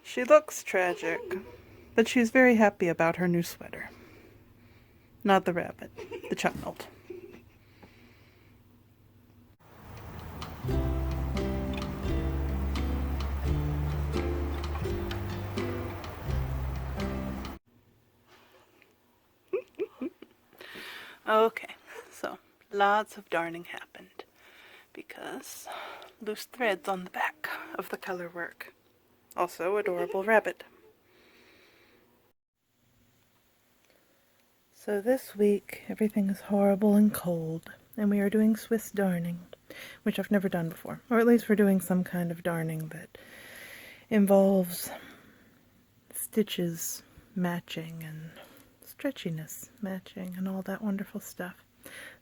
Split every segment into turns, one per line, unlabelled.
She looks tragic, but she's very happy about her new sweater. Not the rabbit, the child. Okay, so lots of darning happened because loose threads on the back of the color work. Also, adorable rabbit. So this week, everything is horrible and cold, and we are doing Swiss darning, which I've never done before. Or at least we're doing some kind of darning that involves stitches matching and stretchiness matching and all that wonderful stuff.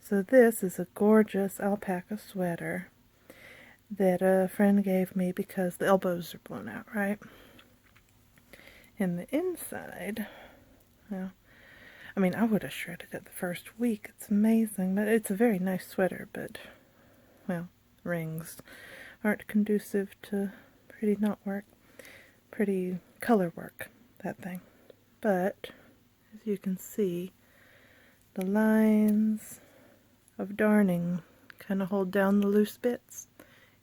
So this is a gorgeous alpaca sweater that a friend gave me because the elbows are blown out, right? And the inside, well, I mean, I would have shredded it the first week. It's amazing, but it's a very nice sweater, but, well, rings aren't conducive to pretty knot work, pretty color work, that thing. But, as you can see, the lines of darning kind of hold down the loose bits,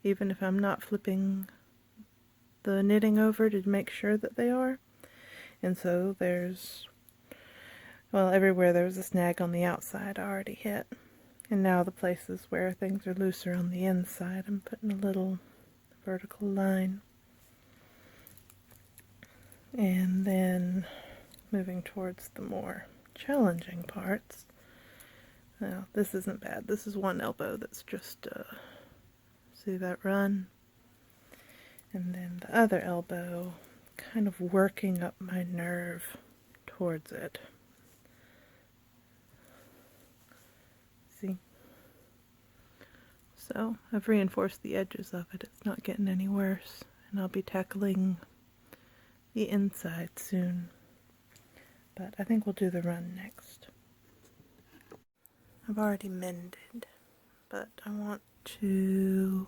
even if I'm not flipping the knitting over to make sure that they are. And so there's, well, everywhere there was a snag on the outside I already hit. And now the places where things are looser on the inside, I'm putting a little vertical line. And then moving towards the more challenging parts. Now, this isn't bad. This is one elbow that's just, see that run? And then the other elbow, kind of working up my nerve towards it. See? So, I've reinforced the edges of it. It's not getting any worse. And I'll be tackling the inside soon. But I think we'll do the run next. I've already mended, but I want to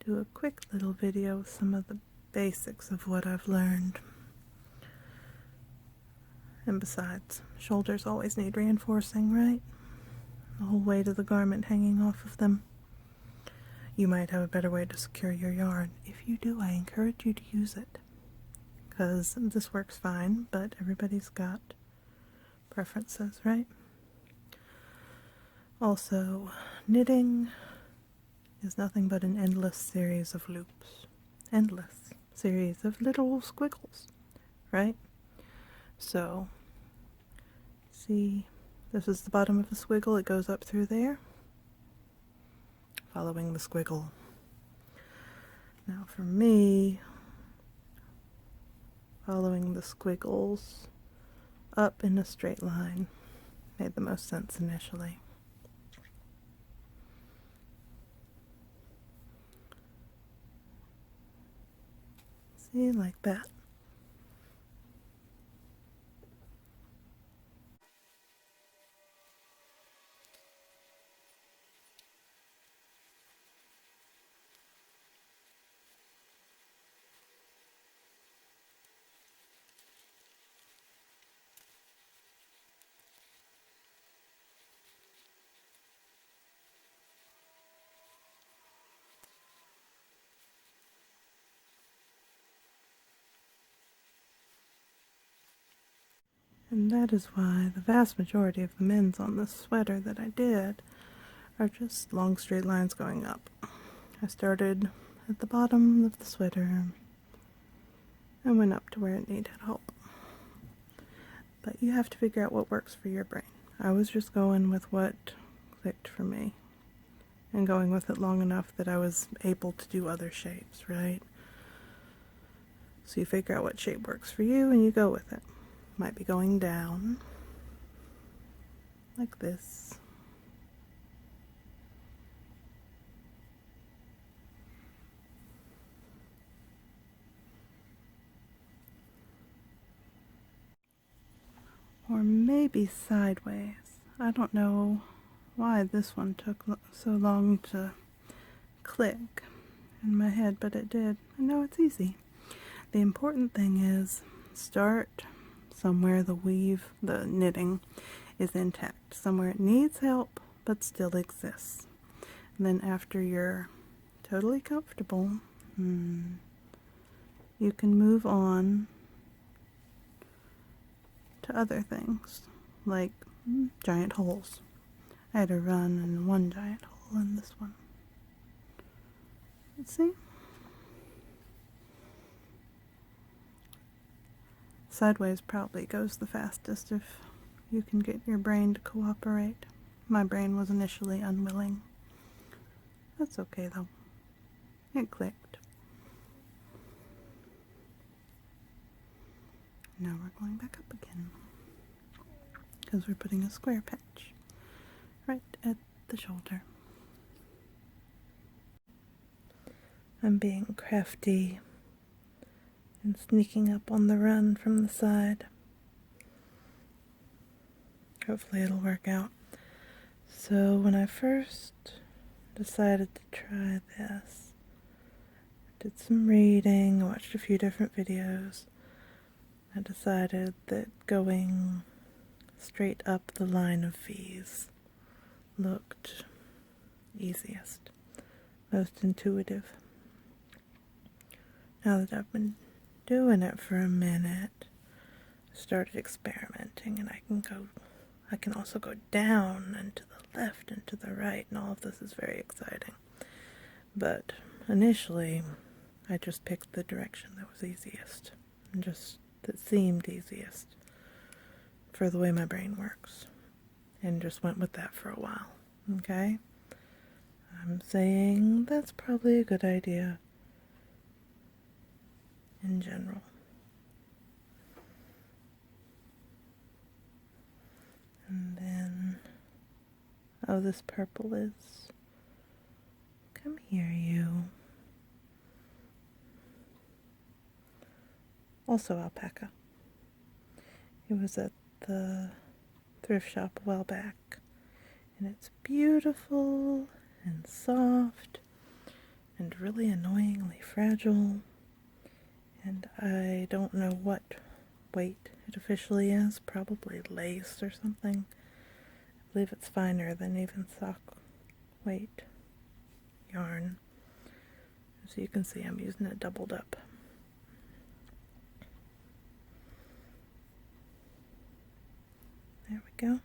do a quick little video with some of the basics of what I've learned. And besides, shoulders always need reinforcing, right? The whole weight of the garment hanging off of them. You might have a better way to secure your yarn. If you do, I encourage you to use it, because this works fine, but everybody's got preferences, right? Also, knitting is nothing but an endless series of loops. Endless series of little squiggles, right? So, see, this is the bottom of the squiggle. It goes up through there, following the squiggle. Now for me, following the squiggles up in a straight line made the most sense initially. See, like that. And that is why the vast majority of the mends on this sweater that I did are just long straight lines going up. I started at the bottom of the sweater and went up to where it needed help. But you have to figure out what works for your brain. I was just going with what clicked for me, and going with it long enough that I was able to do other shapes, right? So you figure out what shape works for you and you go with it. Might be going down like this. Or maybe sideways. I don't know why this one took so long to click in my head, but it did. I know it's easy. The important thing is start somewhere the knitting is intact, somewhere it needs help but still exists. And then after you're totally comfortable, you can move on to other things, like giant holes. I had a run in one giant hole in this one. Let's see. Sideways probably goes the fastest if you can get your brain to cooperate. My brain was initially unwilling. That's okay though. It clicked. Now we're going back up again, because we're putting a square patch right at the shoulder. I'm being crafty and sneaking up on the run from the side. Hopefully it'll work out. So when I first decided to try this, I did some reading, watched a few different videos. I decided that going straight up the line of V's looked easiest, most intuitive. Now that I've been doing it for a minute, I started experimenting, and I can also go down and to the left and to the right, and all of this is very exciting. But initially, I just picked the direction that was easiest, and that seemed easiest for the way my brain works, and just went with that for a while. Okay? I'm saying that's probably a good idea in general. And then, oh, this purple is, come here, you. Also alpaca. It was at the thrift shop a while back, and it's beautiful and soft and really annoyingly fragile, and I don't know what weight it officially is, probably lace or something. I believe it's finer than even sock weight yarn. As you can see, I'm using it doubled up. There we go.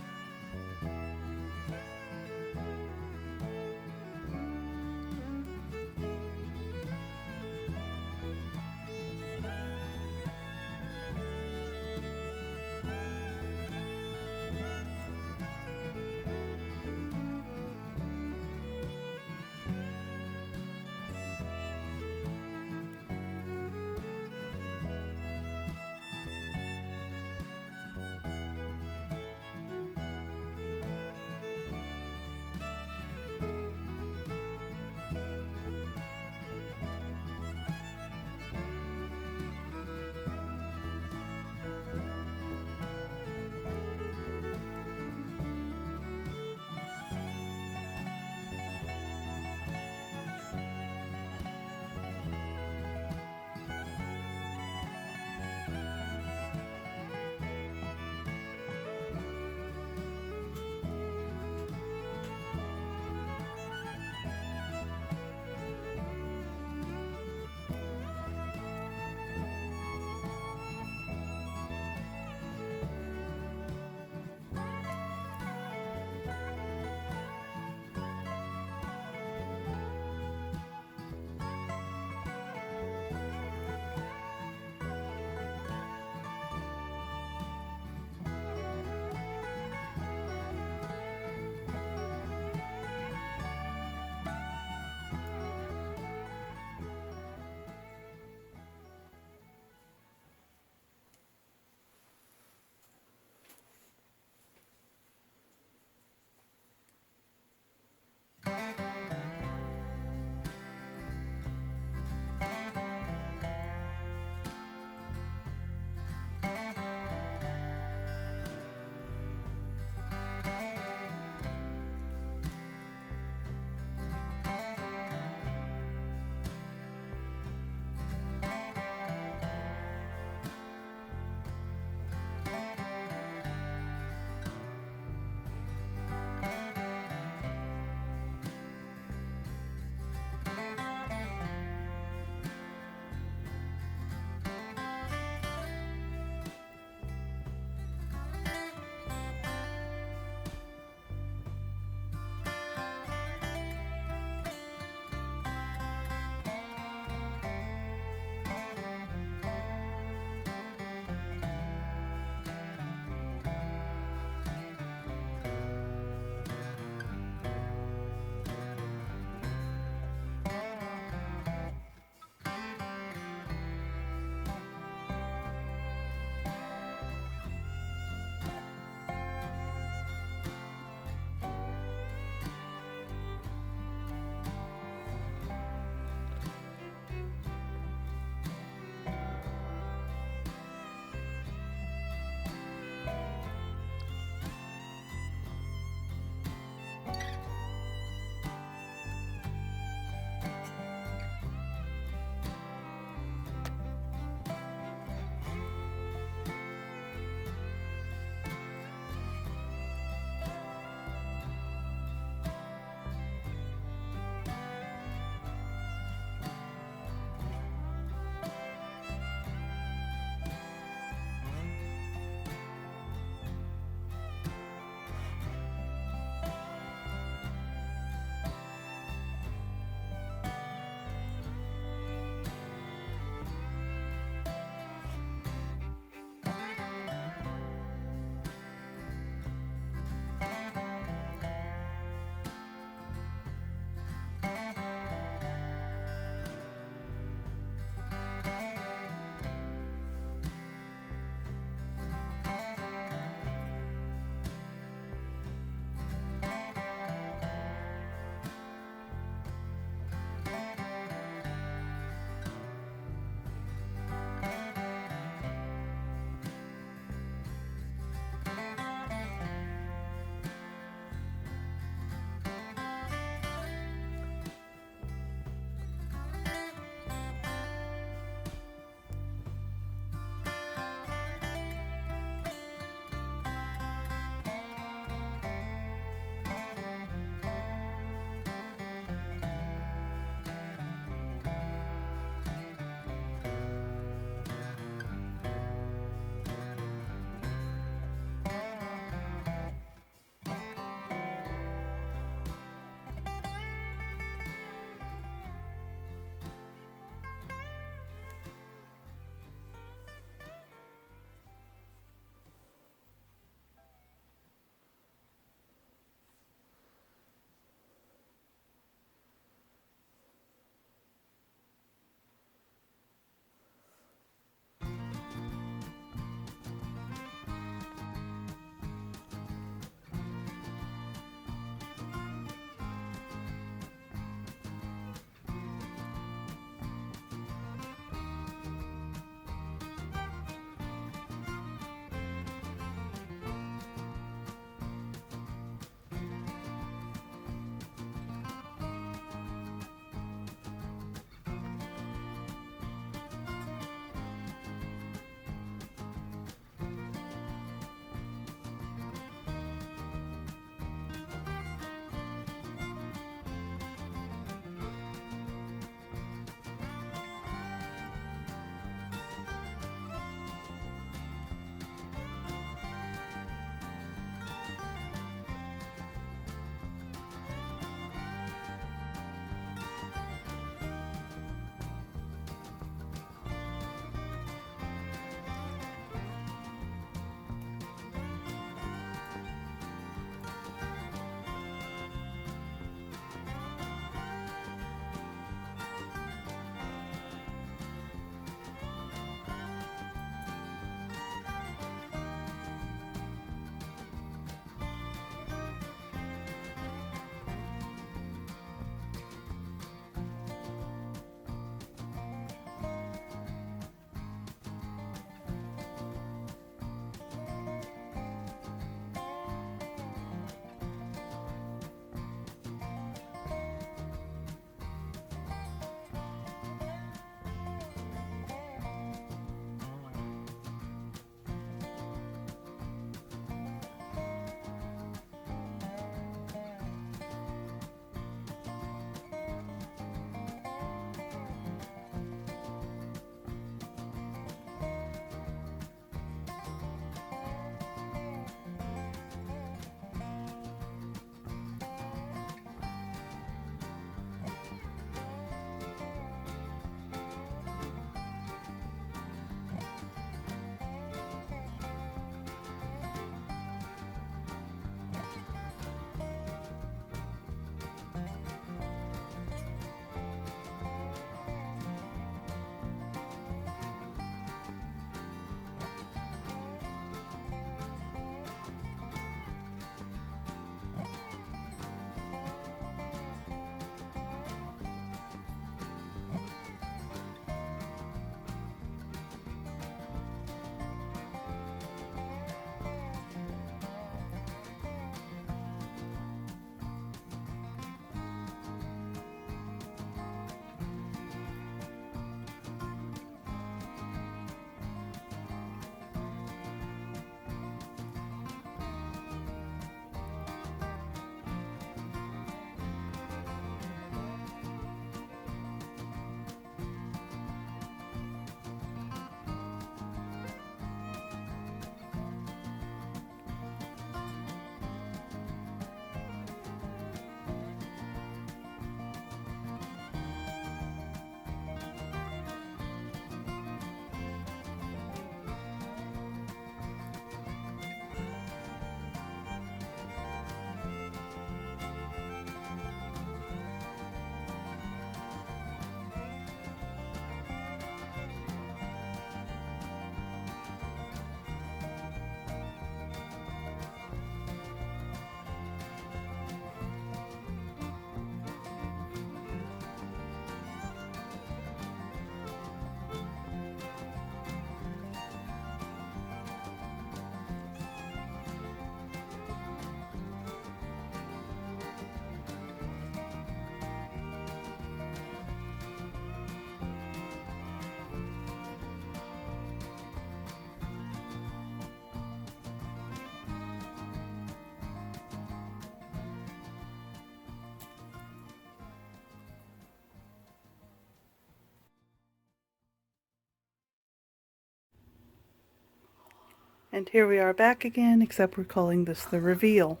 And here we are back again, except we're calling this the reveal.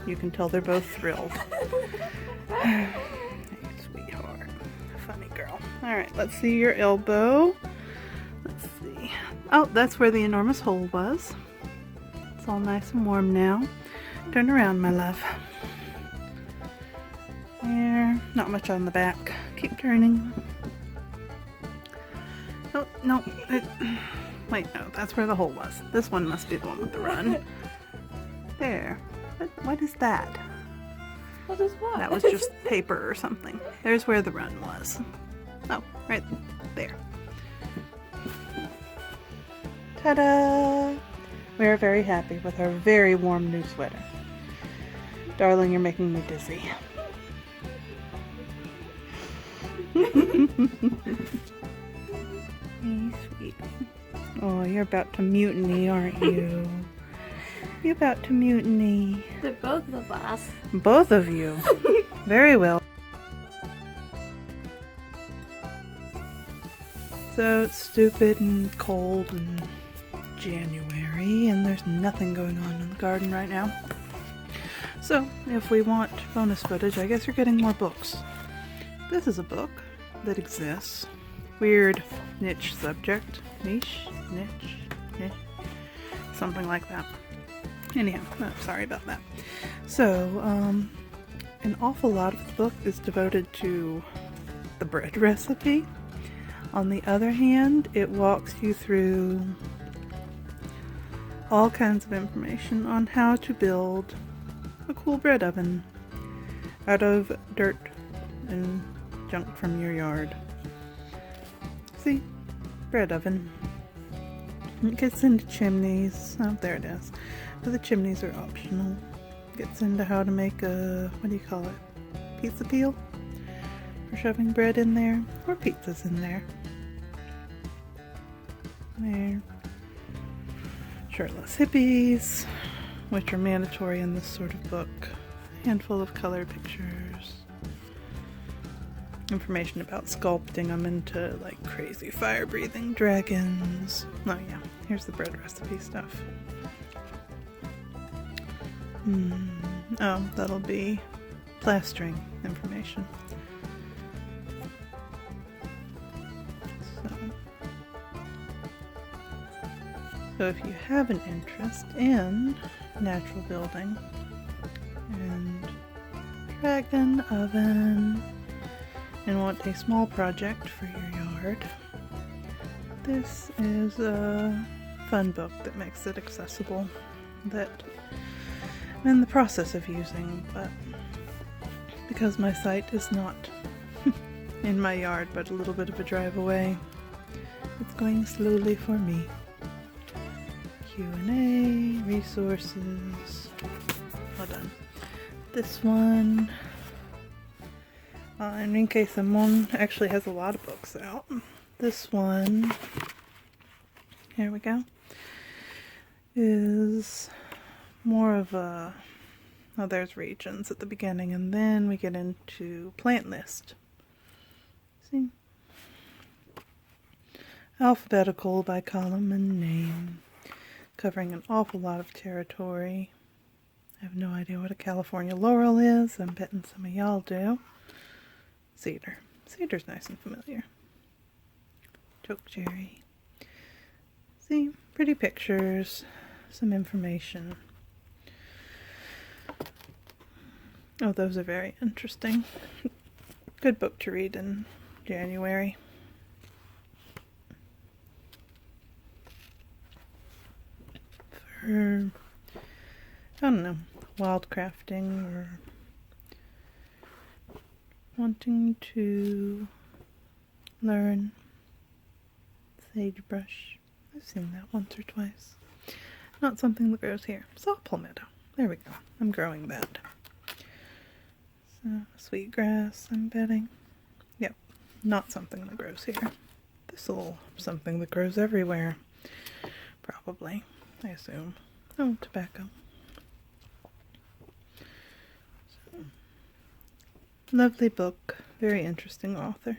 You can tell they're both thrilled. Hey, sweetheart. Funny girl. Alright, let's see your elbow. Let's see. Oh, that's where the enormous hole was. It's all nice and warm now. Turn around, my love. There. Not much on the back. Keep turning. Oh, no. Wait, no, that's where the hole was. This one must be the one with the run. There. What is that?
What is what?
That was just paper or something. There's where the run was. Oh, right there. Ta-da! We are very happy with our very warm new sweater. Darling, you're making me dizzy. Hey, sweet. Oh, you're about to mutiny, aren't you? You're about to mutiny.
They're both of us.
Both of you. Very well. So it's stupid and cold and January, and there's nothing going on in the garden right now. So if we want bonus footage, I guess you're getting more books. This is a book that exists. Weird niche subject. Niche? Niche? Something like that. Anyhow, sorry about that. So, an awful lot of the book is devoted to the bread recipe. On the other hand, it walks you through all kinds of information on how to build a cool bread oven out of dirt and junk from your yard. See? Bread oven. It gets into chimneys. Oh, there it is. But the chimneys are optional. Gets into how to make a, what do you call it? Pizza peel? For shoving bread in there. Or pizzas in there. There. Shirtless hippies, which are mandatory in this sort of book. A handful of color pictures. Information about sculpting them into like crazy fire-breathing dragons. Oh yeah, here's the bread recipe stuff. Oh, that'll be plastering information. So if you have an interest in natural building and dragon oven and want a small project for your yard, this is a fun book that makes it accessible, that I'm in the process of using, but because my site is not in my yard but a little bit of a drive away, it's going slowly for me. Q&A, resources, well done. This one, and in case someone actually has a lot of books out, this one, here we go, is more of a, oh, there's regions at the beginning, and then we get into plant list. See? Alphabetical by column and name, covering an awful lot of territory. I have no idea what a California laurel is. I'm betting some of y'all do. Cedar. Cedar's nice and familiar. Chokecherry. See? Pretty pictures. Some information. Oh, those are very interesting. Good book to read in January. For, I don't know, wildcrafting or wanting to learn sagebrush. I've seen that once or twice. Not something that grows here. Saw palmetto. There we go. I'm growing that. So, sweetgrass, I'm betting. Yep, not something that grows here. Thistle, something that grows everywhere. Probably, I assume. Oh, tobacco. So, lovely book. Very interesting author.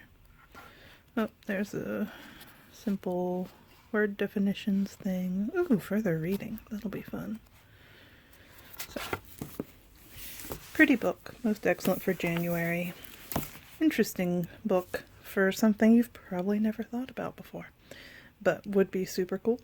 Oh, there's a simple word definitions thing. Ooh, further reading. That'll be fun. So, pretty book. Most excellent for January. Interesting book for something you've probably never thought about before, but would be super cool.